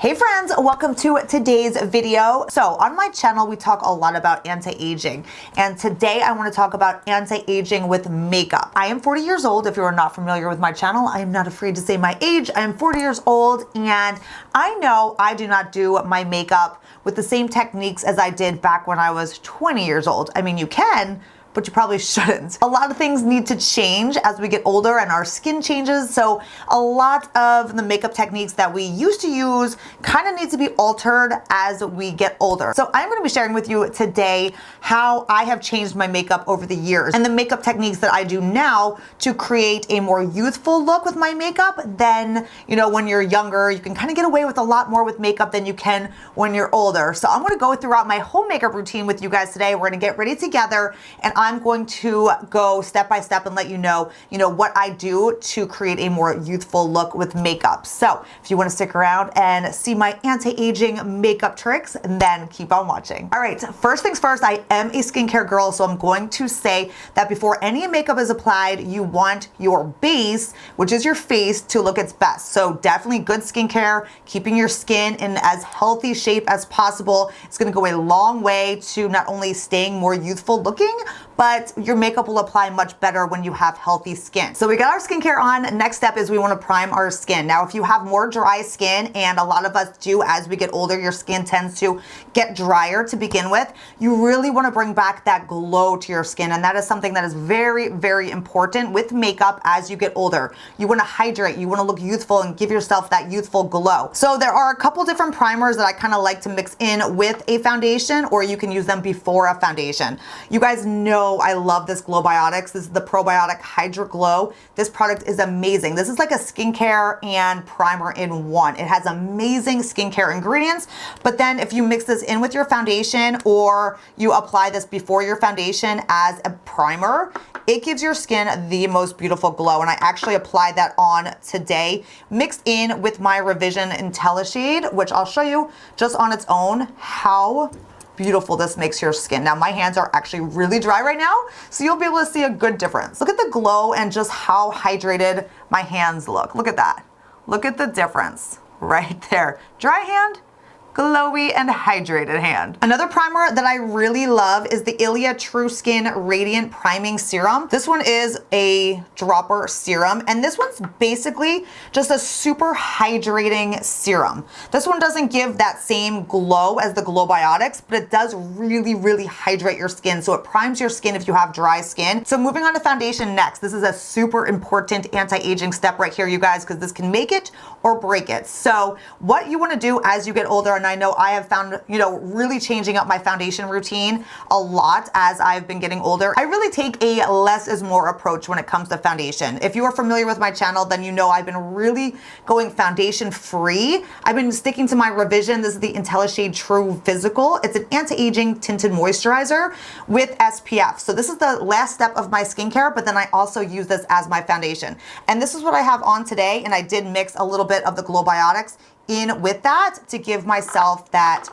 Hey friends, welcome to today's video. So on my channel, we talk a lot about anti-aging, and today I want to talk about anti-aging with makeup. I am 40 years old. If you are not familiar with my channel, I am not afraid to say my age. I am 40 years old, and I know I do not do my makeup with the same techniques as I did back when I was 20 years old. I mean, you can, but you probably shouldn't. A lot of things need to change as we get older and our skin changes. So a lot of the makeup techniques that we used to use kind of need to be altered as we get older. So I'm going to be sharing with you today how I have changed my makeup over the years and the makeup techniques that I do now to create a more youthful look with my makeup than, when you're younger. You can kind of get away with a lot more with makeup than you can when you're older. So I'm going to go throughout my whole makeup routine with you guys today. We're going to get ready together, and I'm going to go step by step and let you know, what I do to create a more youthful look with makeup. So if you want to stick around and see my anti-aging makeup tricks, then keep on watching. All right, first things first, I am a skincare girl, so I'm going to say that before any makeup is applied, you want your base, which is your face, to look its best. So definitely good skincare, keeping your skin in as healthy shape as possible. It's going to go a long way to not only staying more youthful looking, but your makeup will apply much better when you have healthy skin. So we got our skincare on. Next step is we want to prime our skin. Now, if you have more dry skin, and a lot of us do as we get older, your skin tends to get drier to begin with, you really want to bring back that glow to your skin. And that is something that is very, very important with makeup as you get older. You want to hydrate, you want to look youthful and give yourself that youthful glow. So there are a couple different primers that I kind of like to mix in with a foundation, or you can use them before a foundation. You guys know I love this Glowbiotics. This is the Probiotic Hydra Glow. This product is amazing. This is like a skincare and primer in one. It has amazing skincare ingredients, but then if you mix this in with your foundation, or you apply this before your foundation as a primer, it gives your skin the most beautiful glow. And I actually applied that on today, mixed in with my Revision IntelliShade, which I'll show you just on its own how beautiful this makes your skin. Now, my hands are actually really dry right now, so you'll be able to see a good difference. Look at the glow and just how hydrated my hands look. Look at that. Look at the difference right there. Dry hand, glowy and hydrated hand. Another primer that I really love is the Ilia True Skin Radiant Priming Serum. This one is a dropper serum, and this one's basically just a super hydrating serum. This one doesn't give that same glow as the Glowbiotics, but it does really, really hydrate your skin. So it primes your skin if you have dry skin. So moving on to foundation next. This is a super important anti-aging step right here, you guys, because this can make it or break it. So what you want to do as you get older, and I know I have found, really changing up my foundation routine a lot as I've been getting older. I really take a less is more approach when it comes to foundation. If you are familiar with my channel, then you know I've been really going foundation free. I've been sticking to my Revision. This is the IntelliShade True Physical. It's an anti-aging tinted moisturizer with SPF. So this is the last step of my skincare, but then I also use this as my foundation. And this is what I have on today, and I did mix a little bit of the Glowbiotics in with that to give myself that,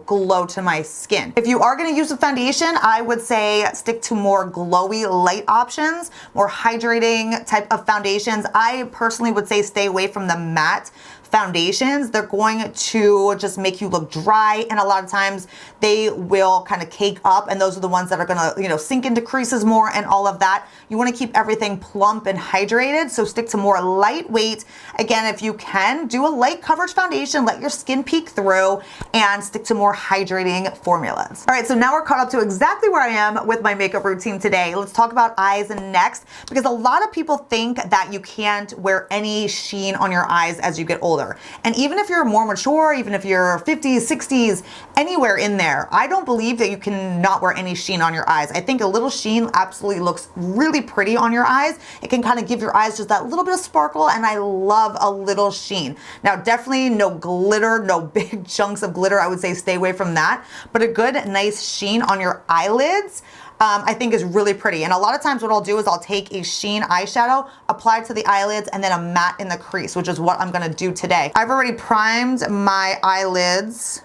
glow to my skin. If you are going to use a foundation, I would say stick to more glowy light options, more hydrating type of foundations. I personally would say stay away from the matte foundations. They're going to just make you look dry, and a lot of times they will kind of cake up, and those are the ones that are going to, sink into creases more and all of that. You want to keep everything plump and hydrated, so stick to more lightweight. Again, if you can, do a light coverage foundation, let your skin peek through, and stick to more hydrating formulas. All right, so now we're caught up to exactly where I am with my makeup routine today. Let's talk about eyes next, because a lot of people think that you can't wear any sheen on your eyes as you get older. And even if you're more mature, even if you're 50s, 60s, anywhere in there, I don't believe that you can not wear any sheen on your eyes. I think a little sheen absolutely looks really pretty on your eyes. It can kind of give your eyes just that little bit of sparkle, and I love a little sheen. Now, definitely no glitter, no big chunks of glitter. I would say stay away from that. But a good, nice sheen on your eyelids, I think is really pretty. And a lot of times what I'll do is I'll take a sheen eyeshadow, apply it to the eyelids, and then a matte in the crease, which is what I'm gonna do today. I've already primed my eyelids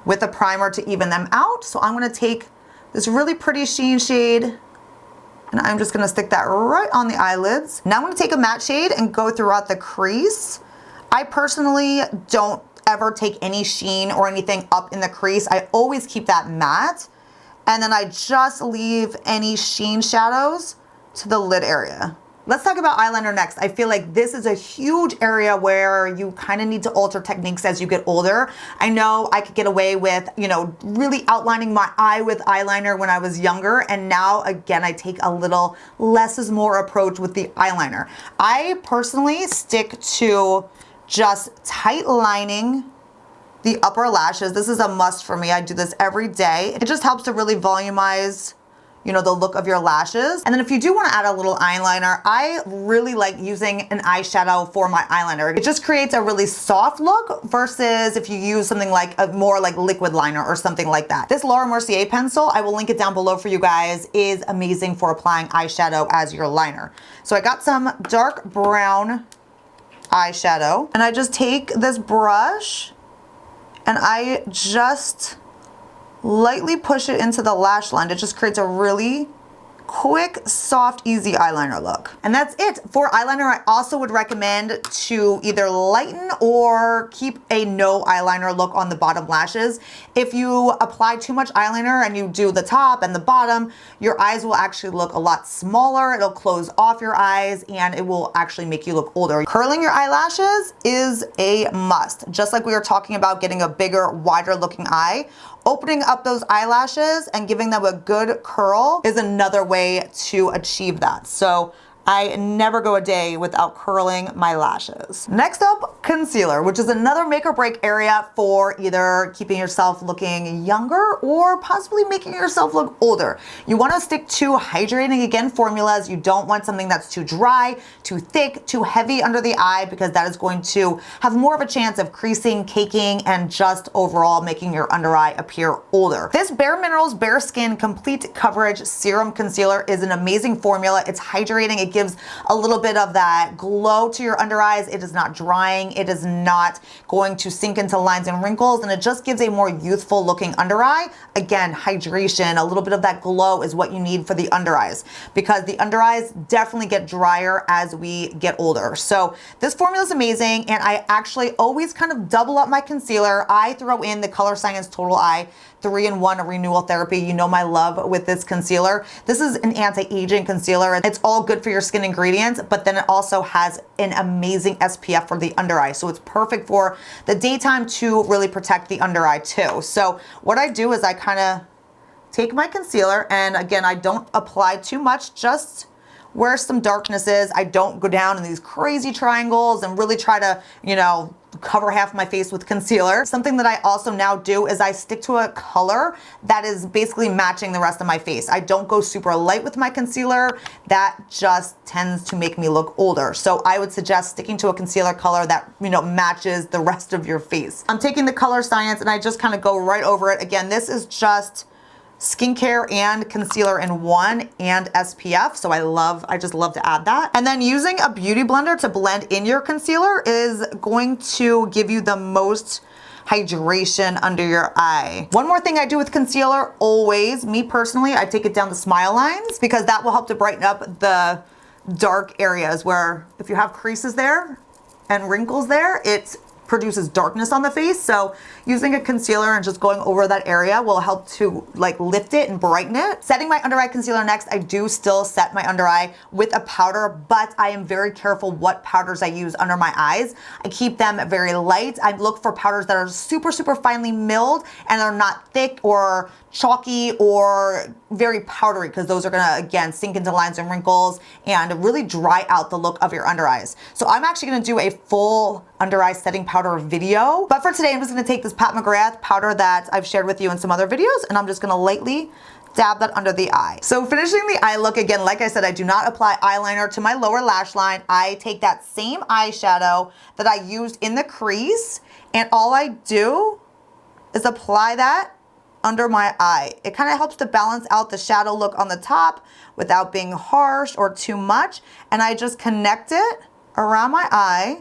with a primer to even them out. So I'm gonna take this really pretty sheen shade, and I'm just gonna stick that right on the eyelids. Now I'm gonna take a matte shade and go throughout the crease. I personally don't ever take any sheen or anything up in the crease. I always keep that matte. And then I just leave any sheen shadows to the lid area. Let's talk about eyeliner next. I feel like this is a huge area where you kind of need to alter techniques as you get older. I know I could get away with, you know, really outlining my eye with eyeliner when I was younger. And now, again, I take a little less is more approach with the eyeliner. I personally stick to just tight lining the upper lashes. This is a must for me. I do this every day. It just helps to really volumize, you know, the look of your lashes. And then if you do want to add a little eyeliner, I really like using an eyeshadow for my eyeliner. It just creates a really soft look versus if you use something like a more like liquid liner or something like that. This Laura Mercier pencil, I will link it down below for you guys, is amazing for applying eyeshadow as your liner. So I got some dark brown eyeshadow and I just take this brush and I just lightly push it into the lash line. It just creates a really quick, soft, easy eyeliner look. And that's it. For eyeliner, I also would recommend to either lighten or keep a no eyeliner look on the bottom lashes. If you apply too much eyeliner and you do the top and the bottom, your eyes will actually look a lot smaller. It'll close off your eyes and it will actually make you look older. Curling your eyelashes is a must. Just like we were talking about getting a bigger, wider looking eye, opening up those eyelashes and giving them a good curl is another way to achieve that. So I never go a day without curling my lashes. Next up, concealer, which is another make or break area for either keeping yourself looking younger or possibly making yourself look older. You want to stick to hydrating, again, formulas. You don't want something that's too dry, too thick, too heavy under the eye, because that is going to have more of a chance of creasing, caking, and just overall making your under eye appear older. This Bare Minerals Bare Skin Complete Coverage Serum Concealer is an amazing formula. It's hydrating. It gives a little bit of that glow to your under eyes. It is not drying. It is not going to sink into lines and wrinkles, and it just gives a more youthful looking under eye. Again, hydration, a little bit of that glow is what you need for the under eyes, because the under eyes definitely get drier as we get older. So this formula is amazing, and I actually always kind of double up my concealer. I throw in the Color Science Total Eye 3-in-1 Renewal Therapy. You know my love with this concealer. This is an anti-aging concealer. It's all good for your skin ingredients, but then it also has an amazing SPF for the under eye. So it's perfect for the daytime to really protect the under eye too. So what I do is I kind of take my concealer, and again, I don't apply too much, just where some darkness is. I don't go down in these crazy triangles and really try to, you know, cover half my face with concealer. Something that I also now do is I stick to a color that is basically matching the rest of my face. I don't go super light with my concealer. That just tends to make me look older. So I would suggest sticking to a concealer color that, you know, matches the rest of your face. I'm taking the Color Science and I just kind of go right over it. Again, this is just skincare and concealer in one, and SPF. So I just love to add that. And then using a beauty blender to blend in your concealer is going to give you the most hydration under your eye. One more thing I do with concealer, always, me personally, I take it down the smile lines, because that will help to brighten up the dark areas where if you have creases there and wrinkles there, it produces darkness on the face. So using a concealer and just going over that area will help to like lift it and brighten it. Setting my under eye concealer next, I do still set my under eye with a powder, but I am very careful what powders I use under my eyes. I keep them very light. I look for powders that are super, super finely milled and are not thick or chalky or very powdery, because those are gonna, again, sink into lines and wrinkles and really dry out the look of your under eyes. So I'm actually gonna do a full under eye setting powder video. But for today, I'm just gonna take this Pat McGrath powder that I've shared with you in some other videos, and I'm just gonna lightly dab that under the eye. So finishing the eye look, again, like I said, I do not apply eyeliner to my lower lash line. I take that same eyeshadow that I used in the crease, and all I do is apply that under my eye. It kind of helps to balance out the shadow look on the top without being harsh or too much. And I just connect it around my eye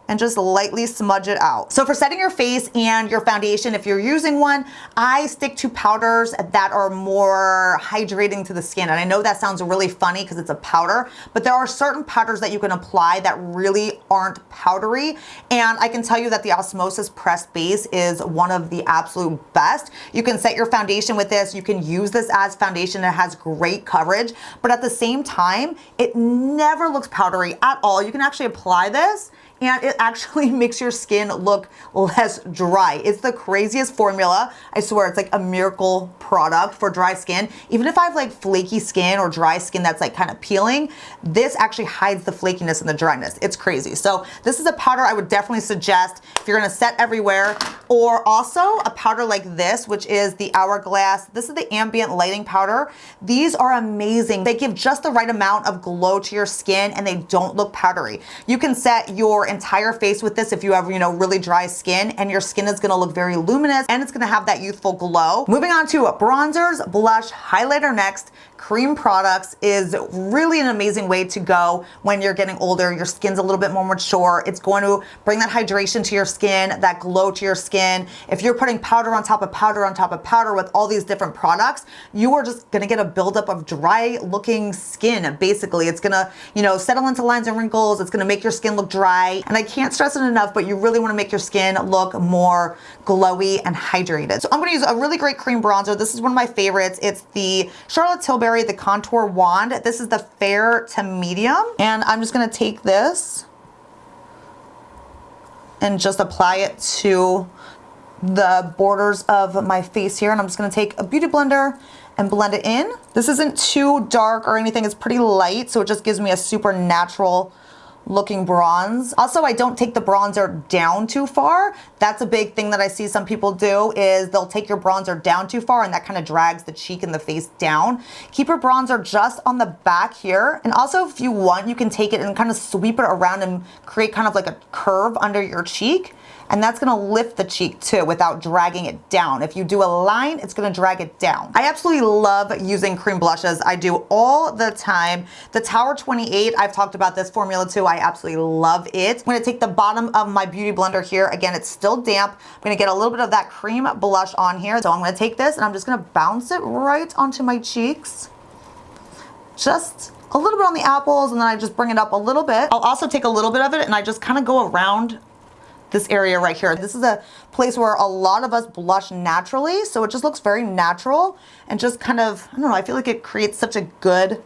and just lightly smudge it out. So for setting your face and your foundation, if you're using one, I stick to powders that are more hydrating to the skin. And I know that sounds really funny because it's a powder, but there are certain powders that you can apply that really aren't powdery. And I can tell you that the Osmosis Pressed Base is one of the absolute best. You can set your foundation with this. You can use this as foundation. It has great coverage, but at the same time, it never looks powdery at all. You can actually apply this and it actually makes your skin look less dry. It's the craziest formula. I swear it's like a miracle product for dry skin. Even if I have like flaky skin or dry skin that's like kind of peeling, this actually hides the flakiness and the dryness. It's crazy. So this is a powder I would definitely suggest if you're gonna set everywhere, or also a powder like this, which is the Hourglass. This is the ambient lighting powder. These are amazing. They give just the right amount of glow to your skin and they don't look powdery. You can set your entire face with this if you have, really dry skin, and your skin is gonna look very luminous and it's gonna have that youthful glow. Moving on to bronzers, blush, highlighter next. Cream products is really an amazing way to go when you're getting older. Your skin's a little bit more mature. It's going to bring that hydration to your skin, that glow to your skin. If you're putting powder on top of powder on top of powder with all these different products, you are just gonna get a buildup of dry looking skin. Basically, it's gonna, settle into lines and wrinkles. It's gonna make your skin look dry. And I can't stress it enough, but you really wanna make your skin look more glowy and hydrated. So I'm gonna use a really great cream bronzer. This is one of my favorites. It's the Charlotte Tilbury, the Contour Wand. This is the fair to medium. And I'm just gonna take this and just apply it to the borders of my face here. And I'm just gonna take a beauty blender and blend it in. This isn't too dark or anything. It's pretty light, so it just gives me a super natural looking bronze. Also, I don't take the bronzer down too far. That's a big thing that I see some people do, is they'll take your bronzer down too far and that kind of drags the cheek and the face down. Keep your bronzer just on the back here. And also, if you want, you can take it and kind of sweep it around and create kind of like a curve under your cheek. And that's gonna lift the cheek too without dragging it down. If you do a line, it's gonna drag it down. I absolutely love using cream blushes. I do all the time. The Tower 28, I've talked about this formula too. I absolutely love it. I'm gonna take the bottom of my beauty blender here. Again, it's still damp. I'm gonna get a little bit of that cream blush on here. So I'm gonna take this and I'm just gonna bounce it right onto my cheeks. Just a little bit on the apples, and then I just bring it up a little bit. I'll also take a little bit of it and I just kind of go around this area right here. This is a place where a lot of us blush naturally, so it just looks very natural and just kind of, I don't know, I feel like it creates such a good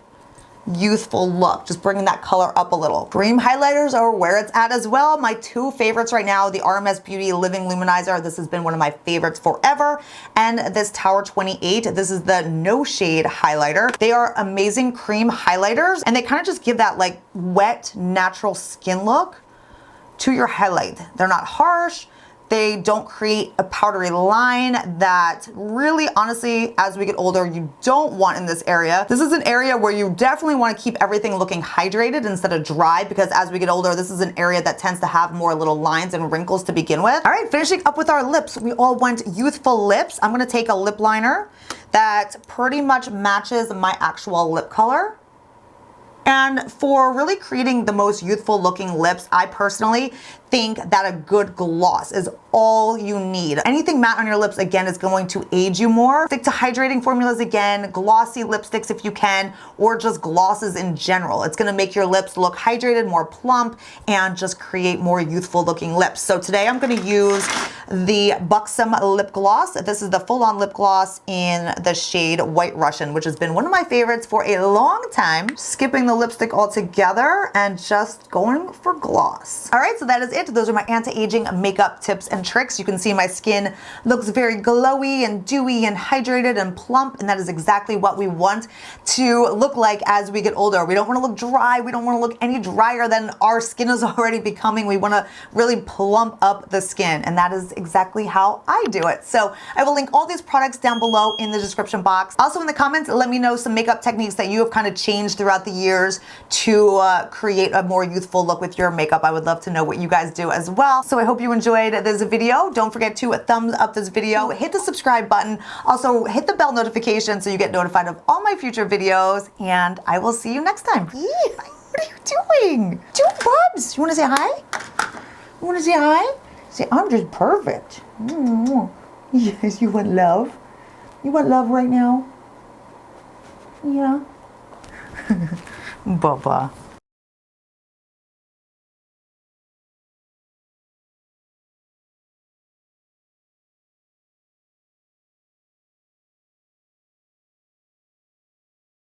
youthful look, just bringing that color up a little. Cream highlighters are where it's at as well. My two favorites right now, the RMS Beauty Living Luminizer. This has been one of my favorites forever. And this Tower 28, this is the No Shade highlighter. They are amazing cream highlighters, and they kind of just give that like wet, natural skin look to your highlight. They're not harsh. They don't create a powdery line that really, honestly, as we get older, you don't want in this area. This is an area where you definitely want to keep everything looking hydrated instead of dry, because as we get older, this is an area that tends to have more little lines and wrinkles to begin with. All right, finishing up with our lips. We all want youthful lips. I'm gonna take a lip liner that pretty much matches my actual lip color. And for really creating the most youthful looking lips, I personally think that a good gloss is all you need. Anything matte on your lips, again, is going to age you more. Stick to hydrating formulas again, glossy lipsticks if you can, or just glosses in general. It's gonna make your lips look hydrated, more plump, and just create more youthful looking lips. So today I'm gonna use the Buxom lip gloss. This is the full-on lip gloss in the shade White Russian, which has been one of my favorites for a long time. Skipping the lipstick altogether and just going for gloss. All right, so that is it. Those are my anti-aging makeup tips and tricks. You can see my skin looks very glowy and dewy and hydrated and plump, and that is exactly what we want to look like as we get older. We don't want to look dry. We don't want to look any drier than our skin is already becoming. We want to really plump up the skin, and that is exactly how I do it. So I will link all these products down below in the description box. Also in the comments, let me know some makeup techniques that you have kind of changed throughout the years to create a more youthful look with your makeup. I would love to know what you guys do as well. So I hope you enjoyed this video. Don't forget to thumbs up this video, hit the subscribe button, also hit the bell notification so you get notified of all my future videos, and I will see you next time. What are you doing? Do buds. You want to say hi? You want to say hi? Say, I'm just perfect. Yes, you want love? You want love right now? Yeah. Bubba.